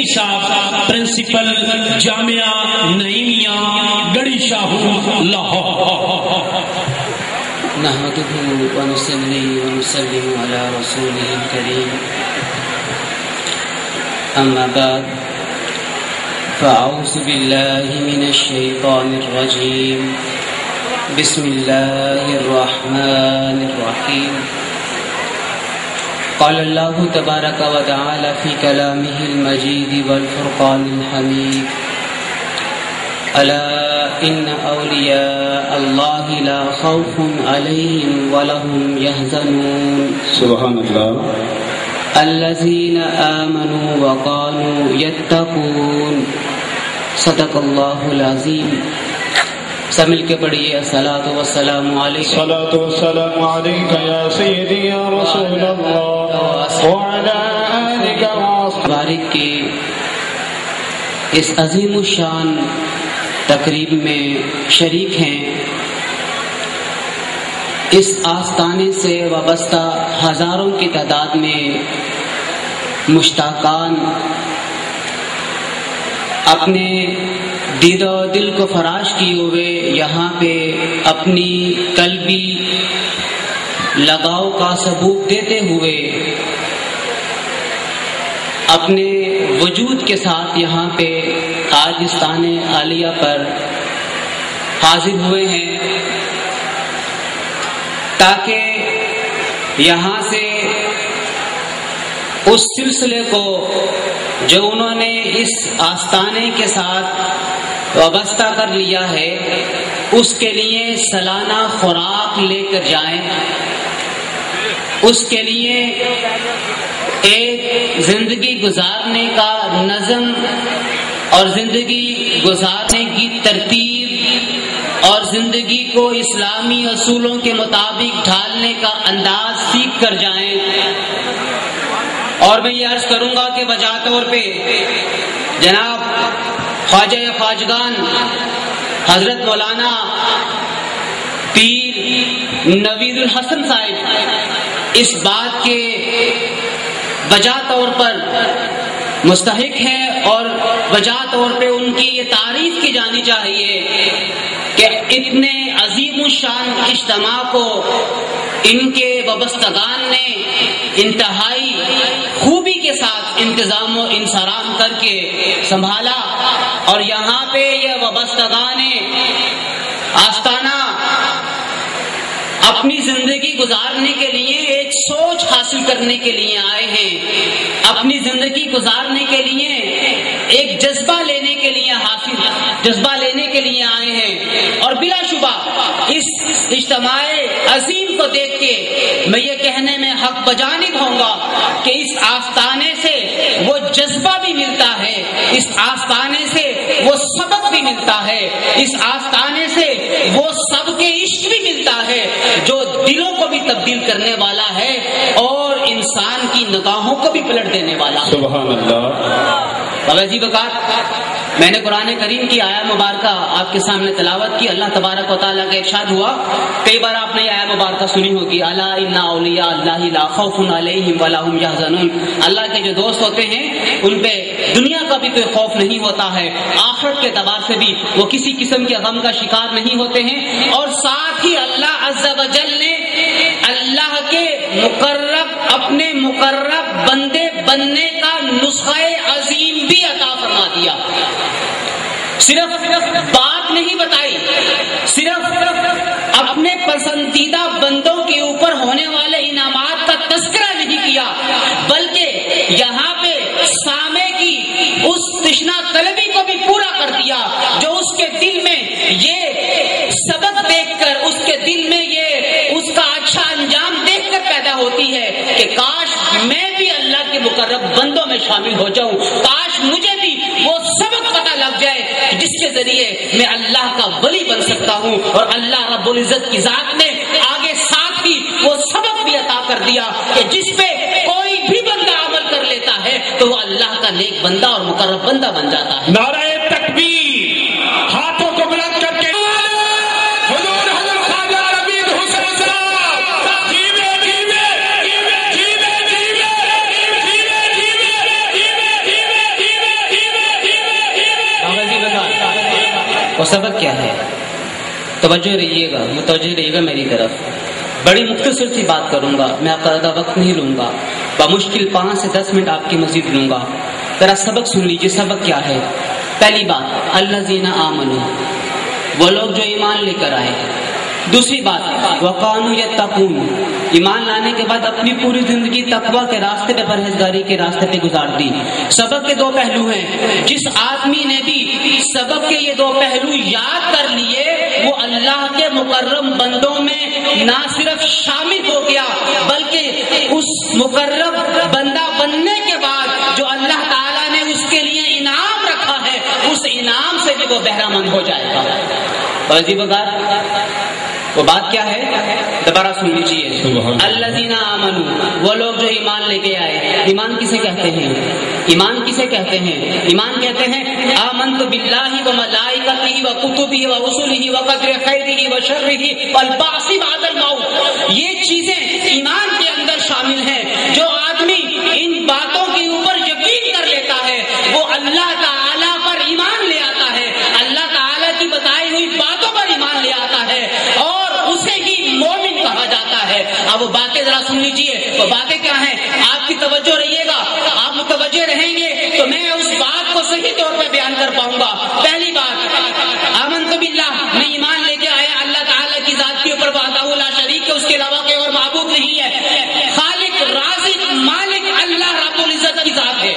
مفتی صاحب پرنسپل جامعہ نعیمیہ گڑھی شاہو لاہور۔ نحمده ونصلي ونسلم على رسوله الكريم، أما بعد، فأعوذ بالله من الشيطان الرجيم، بسم الله الرحمن الرحيم۔ قال الله تبارك وتعالى في كلامه المجيد والفرقان الحميد، ألا إن أولياء الله لا خوف عليهم ولا هم يحزنون، سبحان اللہ، الذين آمنوا وقالوا يتقون، صدق اللہ العظیم۔ سب مل کے پڑھیے الصلاۃ والسلام علیک، الصلاۃ والسلام علیک یا سیدی یا رسول اللہ وعلی آلک مبارک کی اس عظیم الشان تقریب میں شریک ہیں۔ اس آستانے سے وابستہ ہزاروں کی تعداد میں مشتاقان اپنے دید و دل کو فراش کیے ہوئے یہاں پہ اپنی قلبی لگاؤ کا ثبوت دیتے ہوئے اپنے وجود کے ساتھ یہاں پہ آج آستان عالیہ پر حاضر ہوئے ہیں، تاکہ یہاں سے اس سلسلے کو جو انہوں نے اس آستانے کے ساتھ وابستہ کر لیا ہے اس کے لیے سالانہ خوراک لے کر جائیں، اس کے لیے ایک زندگی گزارنے کا نظم اور زندگی گزارنے کی ترتیب اور زندگی کو اسلامی اصولوں کے مطابق ڈھالنے کا انداز سیکھ کر جائیں۔ اور میں یہ عرض کروں گا کہ بجا طور پہ جناب خواجہ خواجگان حضرت مولانا پیر نوید الحسن صاحب اس بات کے بجا طور پر مستحق ہیں اور بجا طور پہ ان کی یہ تعریف کی جانی چاہیے کہ اتنے عظیم الشان اجتماع کو ان کے وابستگان نے انتہائی خوبی کے ساتھ انتظام و انصرام کر کے سنبھالا، اور یہاں پہ یہ وابستگان آستانہ اپنی زندگی گزارنے کے لیے ایک سوچ حاصل کرنے کے لیے آئے ہیں، اپنی زندگی گزارنے کے لیے ایک جذبہ لینے کے لیے آئے ہیں، اور بلا شبہ اس اجتماع عظیم کو دیکھ کے میں یہ کہنے میں حق بجانب ہوں گا کہ اس آستانے سے وہ جذبہ بھی ملتا ہے، اس آستانے سے وہ سبق بھی ملتا ہے، اس آستانے سے وہ سب کے عشق بھی ملتا ہے جو دلوں کو بھی تبدیل کرنے والا ہے اور انسان کی نگاہوں کو بھی پلٹ دینے والا ہے۔ سبحان اللہ۔ بابا جی بکات میں نے قرآن کریم کی آیت مبارکہ آپ کے سامنے تلاوت کی۔ اللہ تبارک و تعالیٰ کا ارشاد ہوا، کئی بار آپ نے یہ آیت مبارکہ سنی ہوگی، الا ان اولیاء اللہ لا خوف علیہم ولا هم یحزنون۔ اللہ کے جو دوست ہوتے ہیں ان پہ دنیا کا بھی کوئی خوف نہیں ہوتا ہے، آخرت کے اعتبار سے بھی وہ کسی قسم کے غم کا شکار نہیں ہوتے ہیں، اور ساتھ ہی اللہ عز و جل نے اللہ کے اپنے مقرب بندے بننے کا نسخہ عظیم بھی عطا فرما دیا۔ صرف بات نہیں بتائی، صرف اپنے پسندیدہ بندوں کے اوپر ہونے والے انعامات کا تذکرہ نہیں کیا، بلکہ یہاں پہ سامع کی اس تشنا طلبی کو بھی پورا کر دیا جو اس کے دل میں یہ سبق دیکھ کر، اس کے دل میں یہ اس کا اچھا انجام دیکھ کر پیدا ہوتی ہے کہ کاش میں بھی اللہ کے مقرب بندوں میں شامل ہو جاؤں، کاش مجھے بھی وہ سبق پتہ لگ جائے جس کے ذریعے میں اللہ کا ولی بن سکتا ہوں۔ اور اللہ رب العزت کی ذات نے آگے ساتھ ہی وہ سبق بھی عطا کر دیا کہ جس پہ کوئی بھی بندہ عمل کر لیتا ہے تو وہ اللہ کا نیک بندہ اور مقرب بندہ بن جاتا ہے۔ نعرہ تکبیر، ہاتھوں کو بلند کر کے وہ سبق کیا ہے؟ توجہ رہیے گا میری طرف. بڑی مختصر سی بات کروں گا، میں آپ کا زیادہ وقت نہیں لوں گا، بمشکل 5 سے 10 منٹ آپ کی مزید لوں گا. ذرا سبق سن لیجیے. سبق کیا ہے؟ پہلی بات الذین آمنوا، وہ لوگ جو ایمان لے کر آئے. دوسری بات وقانوا یتقون، ایمان لانے کے بعد اپنی پوری زندگی تقوی کے راستے پہ، پرہیزگاری کے راستے پہ گزار دی. سبق کے 2 پہلو ہیں. جس آدمی نے بھی سبق کے یہ 2 پہلو یاد کر لیے وہ اللہ کے مکرم بندوں میں نہ صرف شامل ہو گیا بلکہ اس مکرم بندہ بننے کے بعد جو اللہ تعالیٰ نے اس کے لیے انعام رکھا ہے اس انعام سے بھی وہ بہرہ مند ہو جائے گا. عجیب بات، وہ بات کیا ہے؟ دوبارہ سن لیجیے. الذین آمنوا، وہ لوگ جو ایمان لے کے آئے. ایمان کسے کہتے ہیں؟ ایمان کسے کہتے ہیں؟ ایمان کہتے ہیں آمنت باللہ وملائکتہ وکتبہ ورسلہ وقدر خیرہ وشرہ والبعث بعد الموت. یہ چیزیں ایمان کے اندر شامل ہیں. جو آدمی ان باتوں کے اوپر یقین کر لیتا ہے وہ اللہ تعالیٰ پر ایمان لے آتا ہے، اللہ تعالیٰ کی بتائی ہوئی باتوں پر ایمان لے آتا ہے اور اسے ہی مومن کہا جاتا ہے. اب وہ باتیں ذرا سن لیجیے. وہ باتیں کیا ہیں؟ آپ کی توجہ رہیے گا، آپ متوجہ رہیں گے تو میں اس بات کو صحیح طور پہ بیان کر پاؤں گا. پہلی بات آمنت باللہ، میں ایمان لے کے آیا اللہ تعالیٰ کی ذات کے اوپر وحدہ لا شریک ہے، اس کے علاوہ کوئی اور معبود نہیں ہے. خالق رازق مالک اللہ رب العزت کی ذات ہے.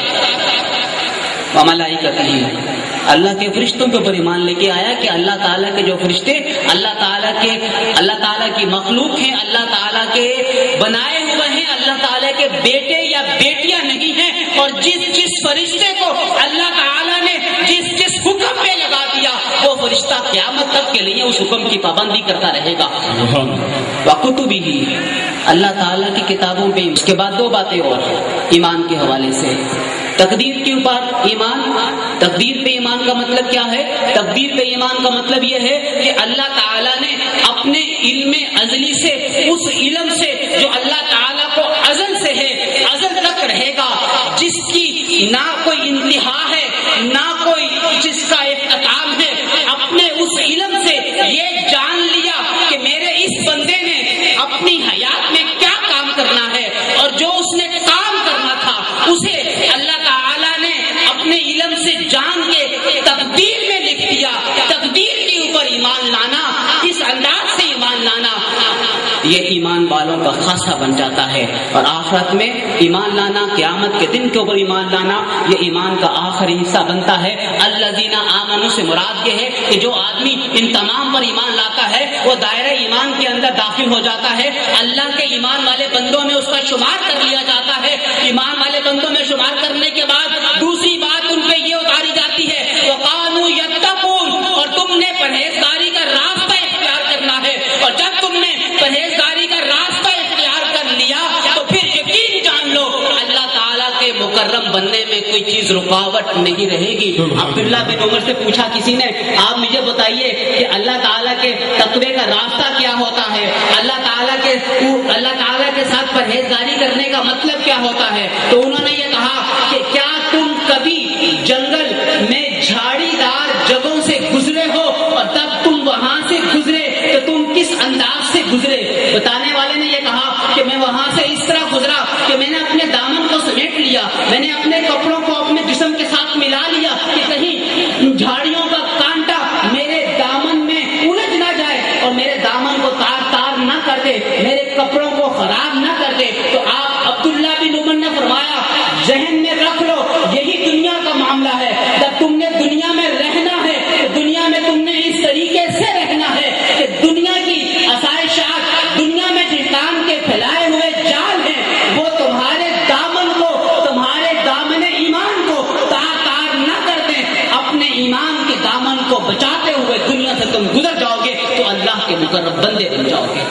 وملائکتہ، اللہ کے فرشتوں کے اوپر ایمان لے کے آیا کہ اللہ تعالیٰ کے جو فرشتے اللہ تعالیٰ کی مخلوق ہیں، اللہ تعالیٰ کے بنائے ہوئے ہیں، اللہ تعالیٰ کے بیٹے یا بیٹیاں نہیں ہیں. اور جس فرشتے کو اللہ تعالیٰ نے جس حکم پہ لگا دیا وہ فرشتہ قیامت تک کے لیے اس حکم کی پابندی کرتا رہے گا. وکتبہ، اللہ تعالیٰ کی کتابوں پہ. اس کے بعد 2 باتیں اور ایمان کے حوالے سے. تقدیر کے اوپر ایمان. تقدیر پہ ایمان کا مطلب کیا ہے؟ تقدیر پہ ایمان کا مطلب یہ ہے کہ اللہ تعالیٰ نے اپنے علم ازلی سے، اس علم سے جو اللہ تعالیٰ کو ازل سے ہے، ازل تک رہے گا، جس کی نہ کوئی انتہا ہے نہ کوئی جس کا اختتام ہے، اپنے اس علم سے یہ جان لیا کہ میرے اس بندے نے اپنی حیات میں کیا کام کرنا ہے اور جو اس نے کام کرنا تھا اسے اللہ تعالیٰ نے اپنے علم سے جان کے تقدیر میں لکھ دیا. تقدیر کے اوپر ایمان لانا، اس انداز سے ایمان لانا، یہ ایمان والوں کا خاصہ بن جاتا ہے. اور آخرت میں ایمان لانا، قیامت کے دن کے اوپر ایمان لانا، یہ ایمان کا آخری حصہ بنتا ہے. الذین آمنوا سے مراد یہ ہے کہ جو آدمی ان تمام پر ایمان لاتا ہے وہ دائرہ ایمان کے اندر داخل ہو جاتا ہے، اللہ کے ایمان والے بندوں میں اس کا شمار کر لیا جاتا ہے. ایمان والے بندوں میں شمار کرنے کے بعد دوسری بات ان پہ یہ اتاری جاتی ہے وقانوا یتقون، اور تم نے پرہیزگاری کا راستہ اختیار کرنا ہے. اور جب تم نے پرہیزگاری کا راستہ اختیار کر لیا تو پھر یقین جان لو اللہ تعالیٰ کے مکرم بننے میں کوئی چیز رکاوٹ نہیں رہے گی. عبداللہ بن عمر سے پوچھا کسی نے، آپ مجھے بتائیے کہ اللہ تعالیٰ کے تقوی کا راستہ کیا ہوتا ہے، اللہ تعالیٰ کے ساتھ پرہیزگاری کرنے کا مطلب کیا ہوتا ہے؟ تو انہوں نے یہ کہا کہ کیا تم کبھی جنگل میں جھاڑی دار جگہوں سے گزرے ہو اور تب تم وہاں سے گزرے تو تم کس انداز سے گزرے؟ بتانے والے نے یہ کہا کہ میں وہاں سے اس طرح گزرا کہ میں نے اپنے دامن کو سمیٹ لیا، میں نے اپنے کپڑوں کو اپنے جسم کے ساتھ ملا لیا کہ کہیں جھاڑیوں کا کانٹا میرے دامن میں الجھ نہ جائے اور میرے دامن کو تار نہ کر دے، میرے کپڑوں کو خراب نہ کر دے. تو آپ عبداللہ بن عمر نے فرمایا ذہن میں رکھ لو یہی دنیا کا معاملہ ہے. جب تم نے دنیا میں رہنا ہے تو دنیا میں تم نے اس طریقے سے رہنا ہے کہ دنیا کی آسائشات، دنیا میں شیطان کے پھیلائے ہوئے جال ہیں وہ تمہارے دامن کو، تمہارے دامن ایمان کو تار نہ کر دیں. اپنے ایمان کے دامن کو بچاتے ہوئے دنیا سے تم گزر جاؤ گے تو اللہ کے مقرب بندے بن جاؤ گے.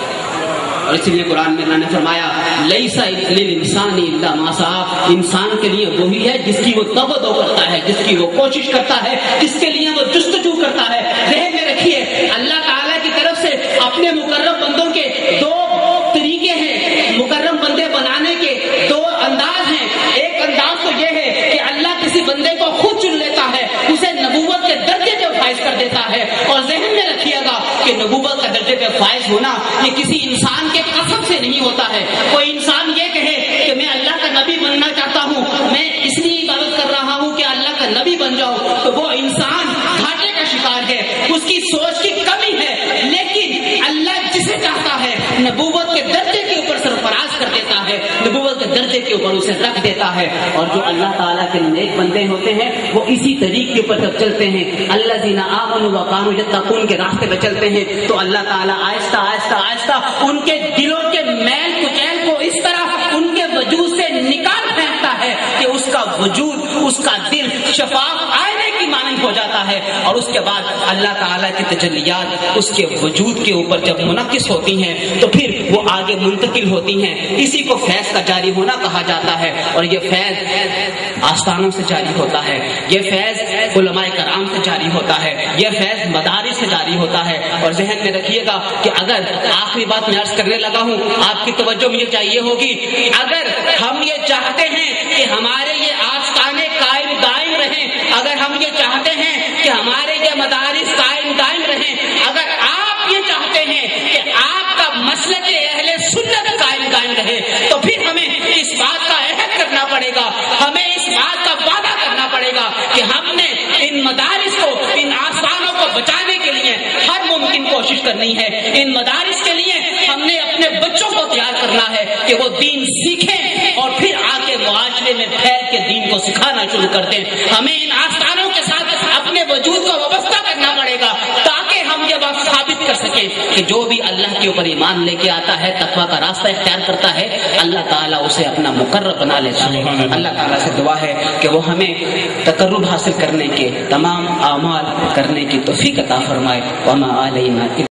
اور اس لیے قرآن میں اللہ نے فرمایا لیس للانسان الا ما سعى، انسان کے لیے وہی ہے جس کی وہ توقع کرتا ہے، جس کی وہ کوشش کرتا ہے، جس کے لیے وہ جستجو کرتا ہے. ذہن میں رکھیے اللہ تعالیٰ کی طرف سے اپنے مقرب بندوں کے 2 طریقے ہیں، مقرب بندے بنانے کے 2 انداز ہیں. ایک انداز تو یہ ہے کہ اللہ کسی بندے کو خود چن لیتا ہے، اسے نبوت کے درجے پہ فائز کر دیتا ہے. اور ذہن میں رکھیے گا کہ نبوت کا درجے پہ فائز ہونا یہ کسی انسان کے قسم سے نہیں ہوتا ہے. کوئی انسان یہ کہے کہ میں اللہ کا نبی بننا چاہتا ہوں، میں اس لیے عبادت کر رہا ہوں کہ اللہ کا نبی بن جاؤں، تو وہ انسان گھاٹے کا شکار ہے، اس کی سوچ کی کمی ہے. لیکن اللہ جسے چاہتا ہے نبوت کے درجے کے اوپر سرفراز کر دیتا ہے، نبوت کے درجے کے اوپر اسے رکھ دیتا ہے. اور جو اللہ تعالیٰ کے نیک بندے ہوتے ہیں وہ اسی طریقے کے اوپر جب چلتے ہیں، الذین آمنوا وکانوا یتقون کے راستے پہ چلتے ہیں، تو اللہ تعالیٰ آہستہ آہستہ آہستہ ان کے دلوں کے میل کچیل کو اس طرح ان کے وجود سے نکال پھینکتا ہے کہ اس کا وجود، اس کا دل شفاف آئینے کی مانند ہو جاتا ہے. اور اس کے بعد اللہ تعالیٰ کی تجلیات اس کے وجود کے اوپر جب منعکس ہوتی ہیں تو پھر وہ آگے منتقل ہوتی ہیں. اسی کو فیض کا جاری ہونا کہا جاتا ہے. اور یہ فیض آستانوں سے جاری ہوتا ہے، یہ فیض علماء کرام سے جاری ہوتا ہے، یہ فیض مدارس سے جاری ہوتا ہے. اور ذہن میں رکھیے گا کہ اگر آخری بات میں عرض کرنے لگا ہوں، آپ کی توجہ مجھے چاہیے ہوگی، اگر ہم یہ چاہتے ہیں کہ ہمارے یہ آستانے قائم دائم رہیں، اگر ہم یہ چاہتے ہیں کہ ہمارے یہ مدارس قائم دائم رہیں، اگر آپ یہ چاہتے ہیں کہ آپ کا مسلک اہل سنت قائم دائم رہے، تو پھر ہمیں اس بات کا عہد کرنا پڑے گا، ہمیں اس بات کا وعدہ کرنا پڑے گا کہ ہم نے ان مدارس کو، ان آستانوں کو بچانے کے لیے ہر ممکن کوشش کرنی ہے. ان مدارس کے لیے ہم نے اپنے بچوں کو تیار کرنا ہے کہ وہ دین سیکھیں اور پھر آگے معاشرے میں پھیل کے دین کو سکھانا شروع کر دیں. ہمیں ان آستانوں کے ساتھ اپنے وجود کو وابستہ کرنا پڑے گا تاکہ ہم یہ بات ثابت کر سکیں کہ جو بھی اللہ کے اوپر ایمان لے کے آتا ہے، تقویٰ کا راستہ اختیار کرتا ہے، اللہ تعالیٰ اسے اپنا مقرب بنا لیتا ہے. اللہ تعالیٰ سے دعا ہے کہ وہ ہمیں تقرب حاصل کرنے کے، تمام اعمال کرنے کی توفیق عطا فرمائے. وما علینا